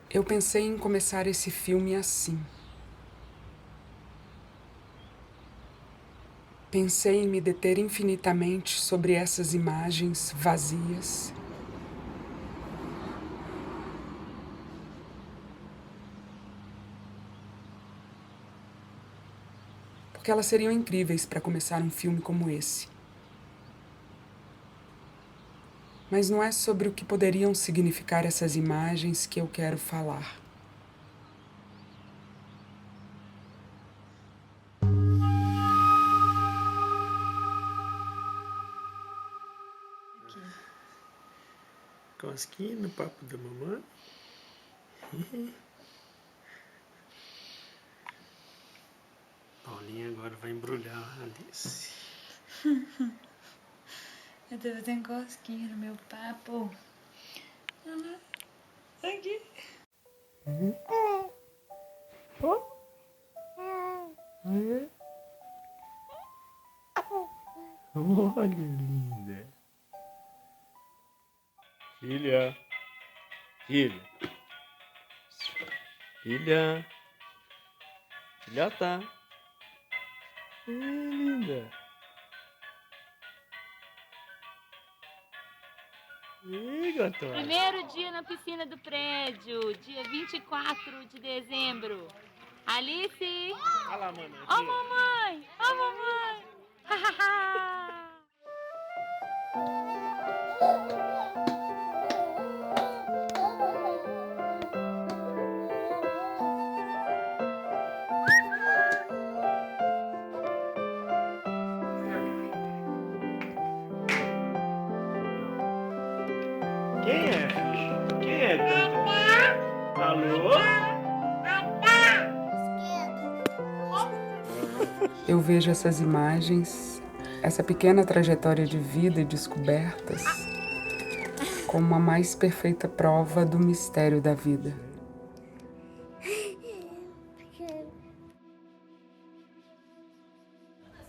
Eu pensei em começar esse filme assim. Pensei em me deter infinitamente sobre essas imagens vazias. Porque elas seriam incríveis para começar um filme como esse. Mas não é sobre o que poderiam significar essas imagens que eu quero falar. Cosquinha no papo da mamãe. Paulinha agora vai embrulhar a Alice. Eu tô fazendo cosquinha no meu papo. Aqui. Olha, linda. Filha. Filha. Filha. Filhota. Linda. Gatona. Primeiro dia na piscina do prédio, dia 24 de dezembro. Alice! Olha lá, mamãe. Ó, mamãe! Ó, mamãe! Quem é, filho? Quem é, Tanta? Alô? Eu vejo essas imagens, essa pequena trajetória de vida e descobertas, como a mais perfeita prova do mistério da vida.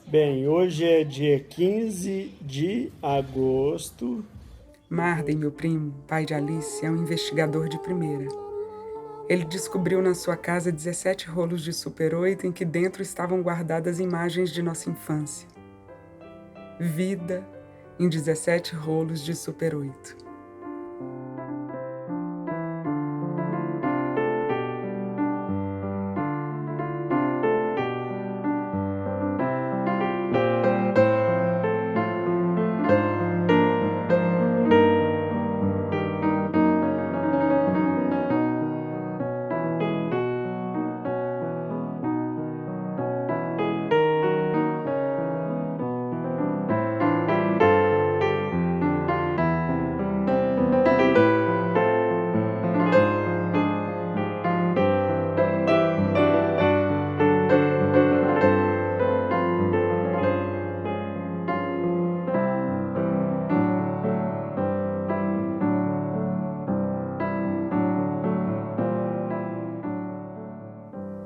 Bem, hoje é dia 15 de agosto. Marden, meu primo, pai de Alice, é um investigador de primeira. Ele descobriu na sua casa 17 rolos de Super 8 em que dentro estavam guardadas imagens de nossa infância. Vida em 17 rolos de Super 8.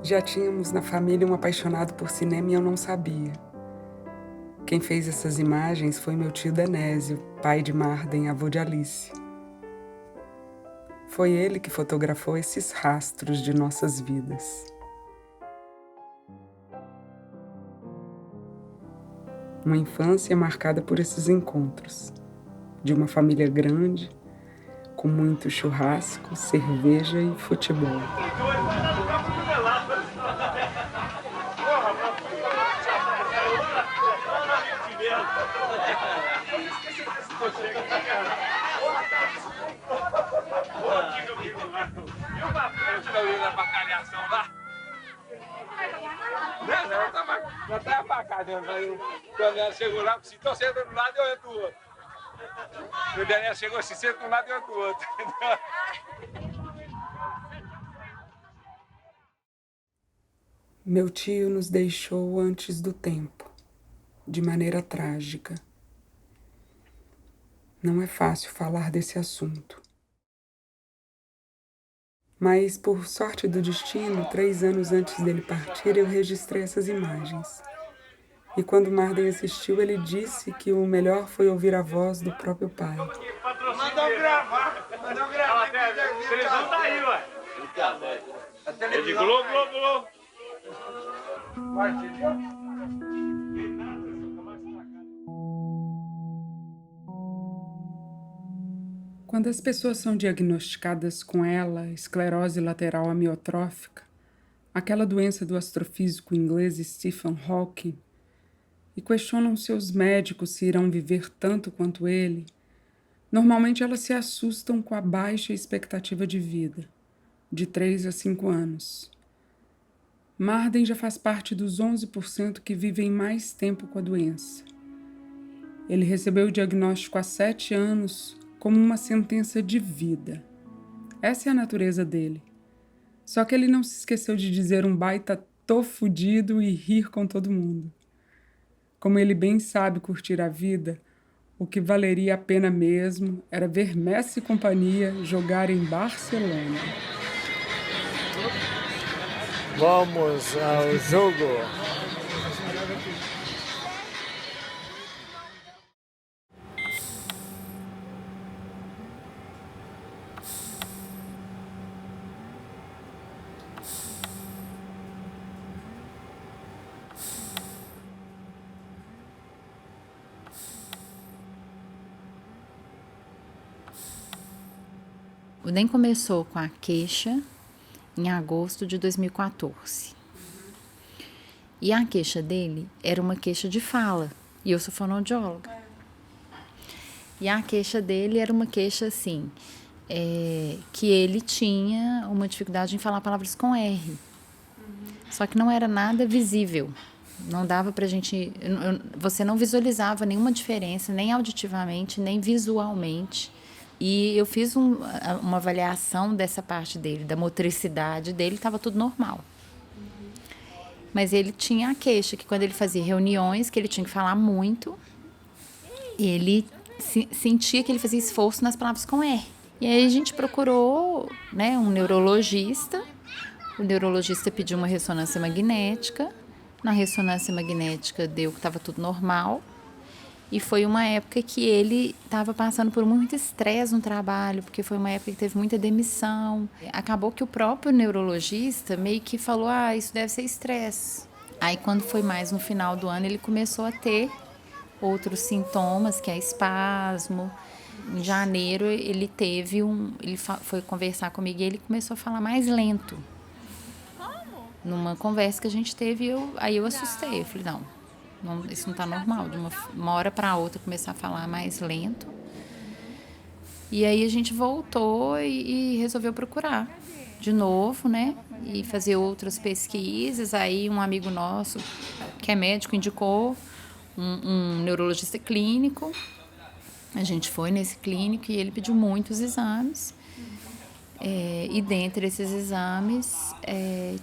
Já tínhamos na família um apaixonado por cinema e eu não sabia. Quem fez essas imagens foi meu tio Denésio, pai de Marden, avô de Alice. Foi ele que fotografou esses rastros de nossas vidas. Uma infância marcada por esses encontros, de uma família grande, com muito churrasco, cerveja e futebol. Já tá abacado, quando ela chegou lá, se tô sentando de um lado, eu entro do outro. O Daniel chegou assim, senta de um lado e eu entro do outro. Meu tio nos deixou antes do tempo, de maneira trágica. Não é fácil falar desse assunto. Mas, por sorte do destino, 3 anos antes dele partir, eu registrei essas imagens. E quando Marden assistiu, ele disse que o melhor foi ouvir a voz do próprio pai. Mandou gravar. A televisão tá aí, ué. É de Globo, Globo. Quando as pessoas são diagnosticadas com ela, esclerose lateral amiotrófica, aquela doença do astrofísico inglês Stephen Hawking, e questionam seus médicos se irão viver tanto quanto ele, normalmente elas se assustam com a baixa expectativa de vida, de 3 a 5 anos. Marden já faz parte dos 11% que vivem mais tempo com a doença. Ele recebeu o diagnóstico há 7 anos como uma sentença de vida. Essa é a natureza dele. Só que ele não se esqueceu de dizer um baita tô fudido e rir com todo mundo. Como ele bem sabe curtir a vida, o que valeria a pena mesmo era ver Messi e companhia jogar em Barcelona. Vamos ao jogo. O DEM começou com a queixa em agosto de 2014. E a queixa dele era uma queixa de fala. E eu sou fonoaudióloga. E a queixa dele era uma queixa assim, que ele tinha uma dificuldade em falar palavras com R. Só que não era nada visível. Não dava pra gente... Você não visualizava nenhuma diferença, nem auditivamente, nem visualmente. E eu fiz uma avaliação dessa parte dele, da motricidade dele, estava tudo normal. Mas ele tinha a queixa, que quando ele fazia reuniões, que ele tinha que falar muito, ele sentia que ele fazia esforço nas palavras com R. E aí a gente procurou, né, um neurologista. O neurologista pediu uma ressonância magnética. Na ressonância magnética deu que estava tudo normal. E foi uma época que ele estava passando por muito estresse no trabalho, porque foi uma época que teve muita demissão. Acabou que o próprio neurologista meio que falou, isso deve ser estresse. Aí quando foi mais no final do ano, ele começou a ter outros sintomas, que é espasmo. Em janeiro ele teve ele foi conversar comigo e ele começou a falar mais lento. Numa conversa que a gente teve, aí eu assustei, eu falei, não, isso não está normal, de uma hora para outra começar a falar mais lento. E aí a gente voltou e resolveu procurar de novo, né? E fazer outras pesquisas. Aí um amigo nosso, que é médico, indicou um neurologista clínico. A gente foi nesse clínico e ele pediu muitos exames. E dentre esses exames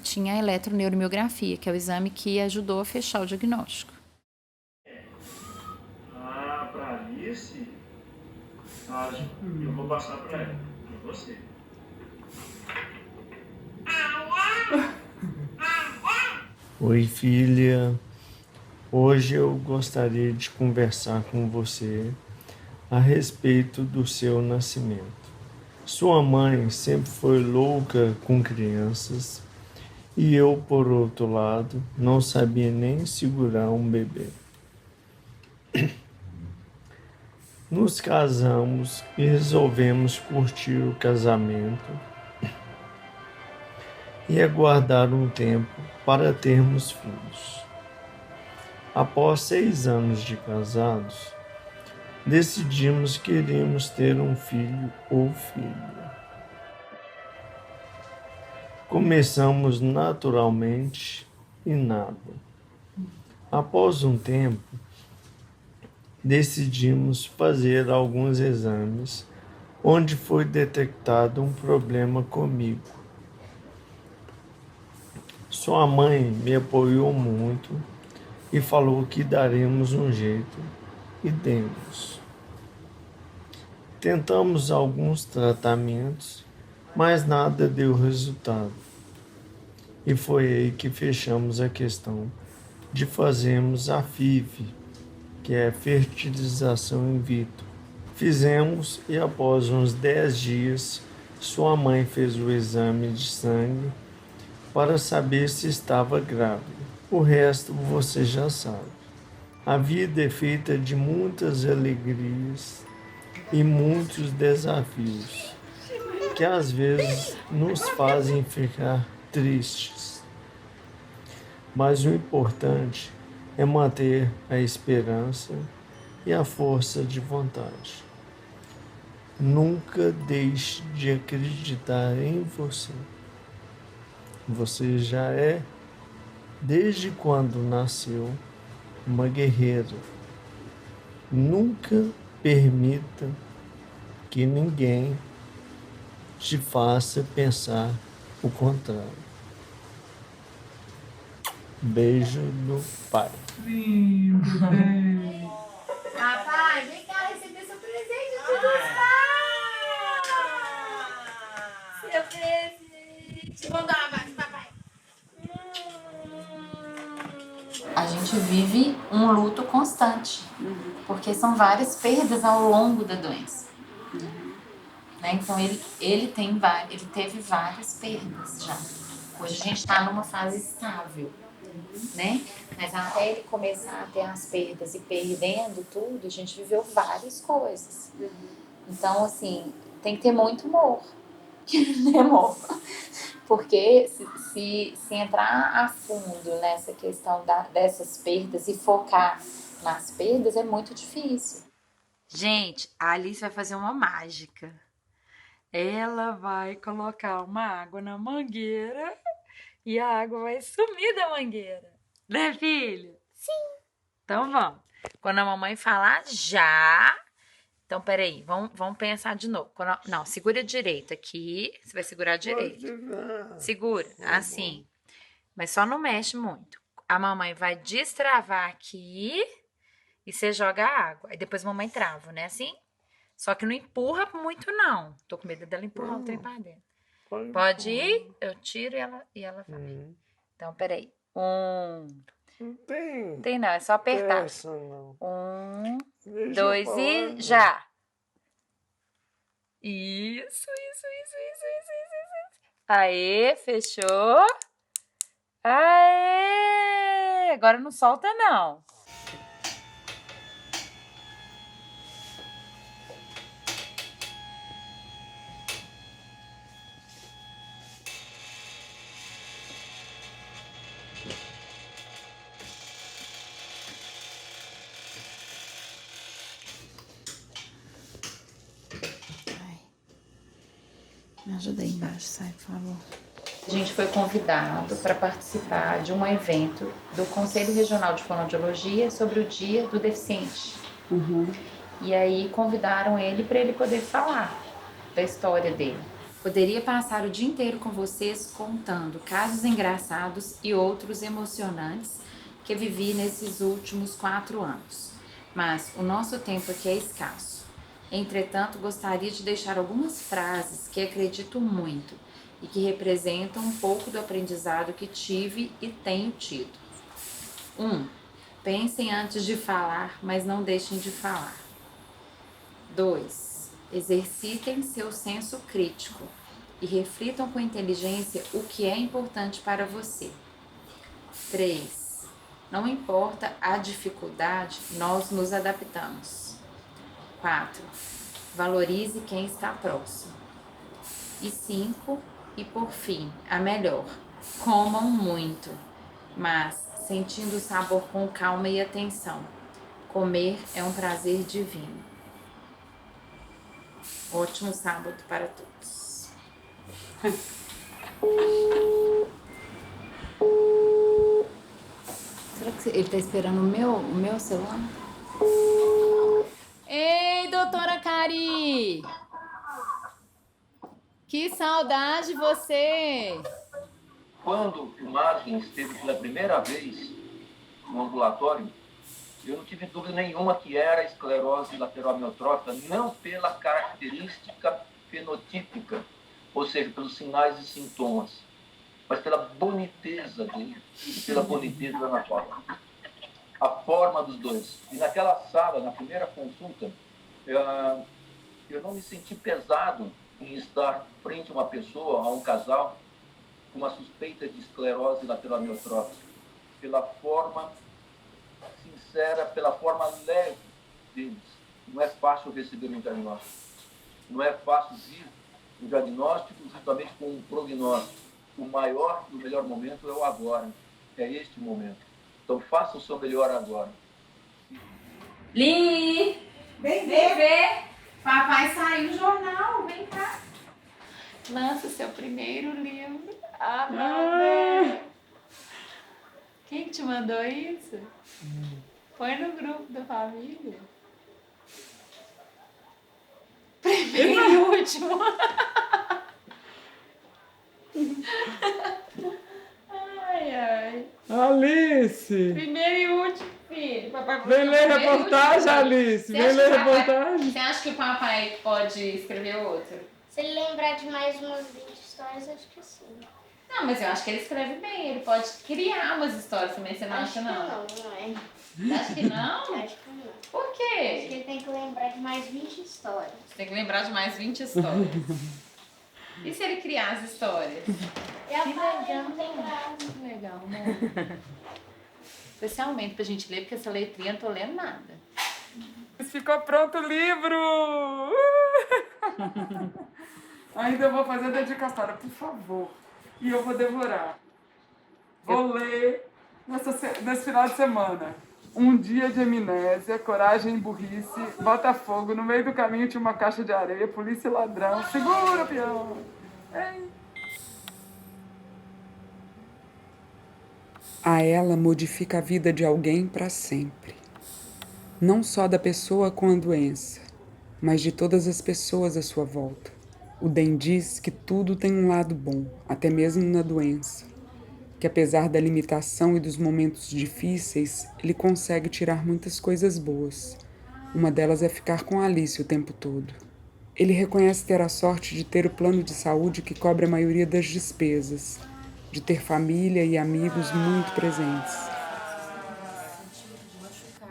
tinha a eletroneuromiografia, que é o exame que ajudou a fechar o diagnóstico. Para Alice, eu vou passar para ela, para você. Oi, filha. Hoje eu gostaria de conversar com você a respeito do seu nascimento. Sua mãe sempre foi louca com crianças e eu, por outro lado, não sabia nem segurar um bebê. Nos casamos e resolvemos curtir o casamento e aguardar um tempo para termos filhos. Após 6 anos de casados, decidimos que iríamos ter um filho ou filha. Começamos naturalmente e nada. Após um tempo, decidimos fazer alguns exames, onde foi detectado um problema comigo. Sua mãe me apoiou muito e falou que daremos um jeito, e demos. Tentamos alguns tratamentos, mas nada deu resultado. E foi aí que fechamos a questão de fazermos a FIV, que é fertilização in vitro. Fizemos e após uns 10 dias, sua mãe fez o exame de sangue para saber se estava grávida. O resto você já sabe. A vida é feita de muitas alegrias e muitos desafios, que às vezes nos fazem ficar tristes. Mas o importante é manter a esperança e a força de vontade. Nunca deixe de acreditar em você. Você já é, desde quando nasceu, uma guerreira. Nunca permita que ninguém te faça pensar o contrário. Beijo do pai. Papai, vem cá receber seu presente de Seu presente. Vamos dar um abraço, papai. A gente vive um luto constante, porque são várias perdas ao longo da doença. Né? Então ele teve várias perdas já. Hoje a gente está numa fase estável, né? Mas até ele começar a ter as perdas e perdendo tudo, a gente viveu várias coisas. Então, assim, tem que ter muito humor. Né, amor? Porque se entrar a fundo nessa questão dessas perdas e focar nas perdas, é muito difícil. Gente, a Alice vai fazer uma mágica. Ela vai colocar uma água na mangueira e a água vai sumir da mangueira. Né, filho? Sim. Então vamos. Quando a mamãe falar já... Então, peraí, vamos pensar de novo. Não, segura direito aqui. Você vai segurar direito. Segura, assim. Mas só não mexe muito. A mamãe vai destravar aqui e você joga a água. Aí depois a mamãe trava, né? Assim? Só que não empurra muito, não. Tô com medo dela empurrar o trem pra dentro. Pode ir? Eu tiro e ela vai. Então, peraí. Não tem. Tem não, é só apertar. Essa, não. 1, 2 e já. Isso. Aê, fechou. Aê! Agora não solta, não. Me ajuda aí embaixo, sai, por favor. A gente foi convidado para participar de um evento do Conselho Regional de Fonoaudiologia sobre o Dia do Deficiente. E aí convidaram ele para ele poder falar da história dele. Poderia passar o dia inteiro com vocês contando casos engraçados e outros emocionantes que vivi nesses últimos 4 anos. Mas o nosso tempo aqui é escasso. Entretanto, gostaria de deixar algumas frases que acredito muito e que representam um pouco do aprendizado que tive e tenho tido. 1. Pensem antes de falar, mas não deixem de falar. 2. Exercitem seu senso crítico e reflitam com inteligência o que é importante para você. 3. Não importa a dificuldade, nós nos adaptamos. 4. Valorize quem está próximo. E 5. E por fim, a melhor, comam muito, mas sentindo o sabor com calma e atenção. Comer é um prazer divino. Ótimo sábado para todos. Será que ele está esperando o meu celular? Ei, doutora Cari! Que saudade você! Quando o Marvin esteve pela primeira vez no ambulatório, eu não tive dúvida nenhuma que era esclerose lateral amiotrófica, não pela característica fenotípica, ou seja, pelos sinais e sintomas, mas pela boniteza dele e pela boniteza anatómica. A forma dos dois. E naquela sala, na primeira consulta, eu não me senti pesado em estar frente a uma pessoa, a um casal, uma suspeita de esclerose lateral amiotrófica, pela forma sincera, pela forma leve deles. Não é fácil receber um diagnóstico. Não é fácil vir o diagnóstico juntamente com um prognóstico. O maior e o melhor momento é o agora. É este momento. Então faça o seu melhor agora. Li! Vem ver! Papai saiu no jornal, vem cá. Lança seu primeiro livro. Ah, não, Quem te mandou isso? Põe no grupo da família. Primeiro e último. Ai, ai. Alice! Primeiro e último, filho. Papai Vem ler reportagem, Alice! Vem ler reportagem! Você acha que o papai pode escrever outro? Se ele lembrar de mais umas 20 histórias, acho que sim. Não, mas eu acho que ele escreve bem. Ele pode criar umas histórias também, você não acha, não? Não, não é. Você acha que não? Acho que não. Por Acho que quê? ele tem que lembrar de mais 20 histórias. Você tem que lembrar de mais 20 histórias. E se ele criar as histórias? Que legal, não tem graça. Muito legal, né? Especialmente pra gente ler, porque essa letrinha eu não tô lendo nada. Ficou pronto o livro! Ainda eu vou fazer a dedicatória, por favor. E eu vou devorar. Vou ler nesse final de semana. Um dia de amnésia, coragem e burrice, Botafogo, no meio do caminho tinha uma caixa de areia, polícia e ladrão. Segura, peão! Ei. A ela modifica a vida de alguém para sempre. Não só da pessoa com a doença, mas de todas as pessoas à sua volta. O DEM diz que tudo tem um lado bom, até mesmo na doença. Que apesar da limitação e dos momentos difíceis, ele consegue tirar muitas coisas boas. Uma delas é ficar com a Alice o tempo todo. Ele reconhece ter a sorte de ter o plano de saúde que cobre a maioria das despesas, de ter família e amigos muito presentes.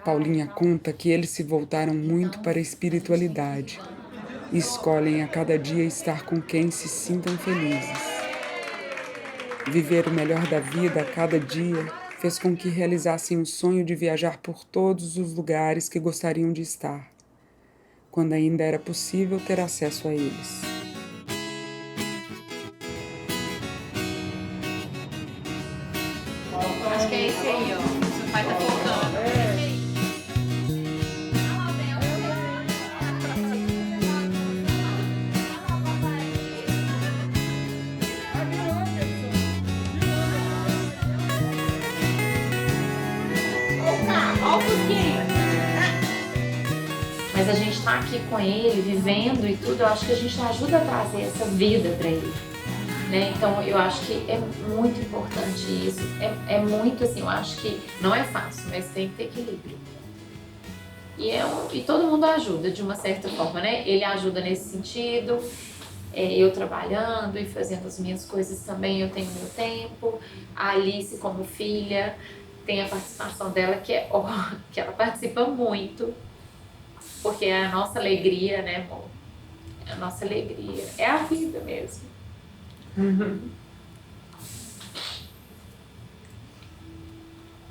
Paulinha conta que eles se voltaram muito para a espiritualidade e escolhem a cada dia estar com quem se sintam felizes. Viver o melhor da vida a cada dia fez com que realizassem o sonho de viajar por todos os lugares que gostariam de estar, quando ainda era possível ter acesso a eles. Acho que é esse aí, ó. Seu pai tá voltando. Mas a gente tá aqui com ele, vivendo e tudo, eu acho que a gente ajuda a trazer essa vida para ele. Né? Então eu acho que é muito importante isso. É muito assim, eu acho que não é fácil, mas tem que ter equilíbrio. E todo mundo ajuda de uma certa forma, né? Ele ajuda nesse sentido, eu trabalhando e fazendo as minhas coisas também, eu tenho meu tempo. A Alice como filha, tem a participação dela que que ela participa muito. Porque é a nossa alegria, né, amor? É a nossa alegria. É a vida mesmo.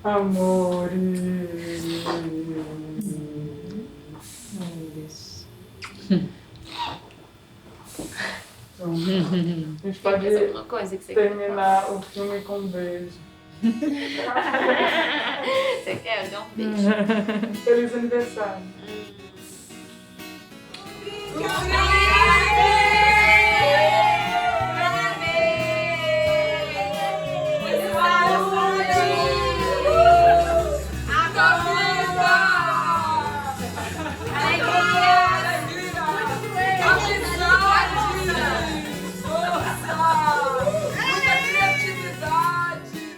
Amores. Então, a gente pode Tem alguma coisa que você quer terminar o filme com um beijo. Você quer? Dá um beijo. Feliz aniversário.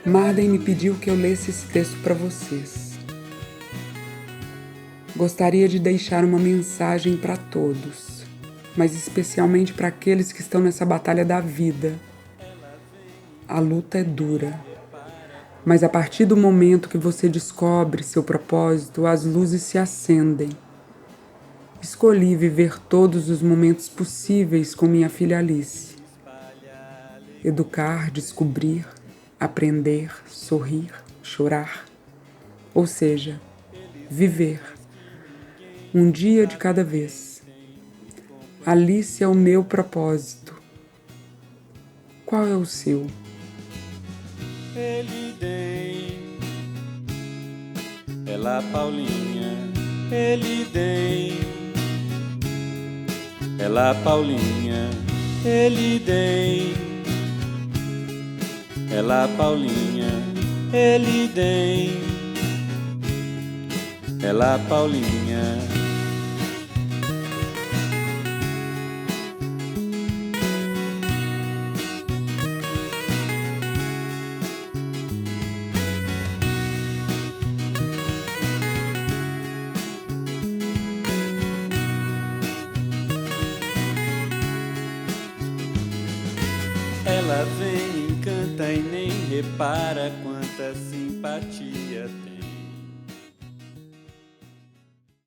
Marden me pediu que eu lesse esse texto para vocês. Gostaria de deixar uma mensagem para todos, mas especialmente para aqueles que estão nessa batalha da vida. A luta é dura, mas a partir do momento que você descobre seu propósito, as luzes se acendem. Escolhi viver todos os momentos possíveis com minha filha Alice. educar, descobrir, aprender, sorrir, chorar. Ou seja, viver. Um dia de cada vez. Alice é o meu propósito. Qual é o seu? Ele tem, ela Paulinha, ele tem, ela Paulinha, ele tem, ela Paulinha, ele tem, ela Paulinha. Ela vem, encanta e nem repara quanta simpatia tem.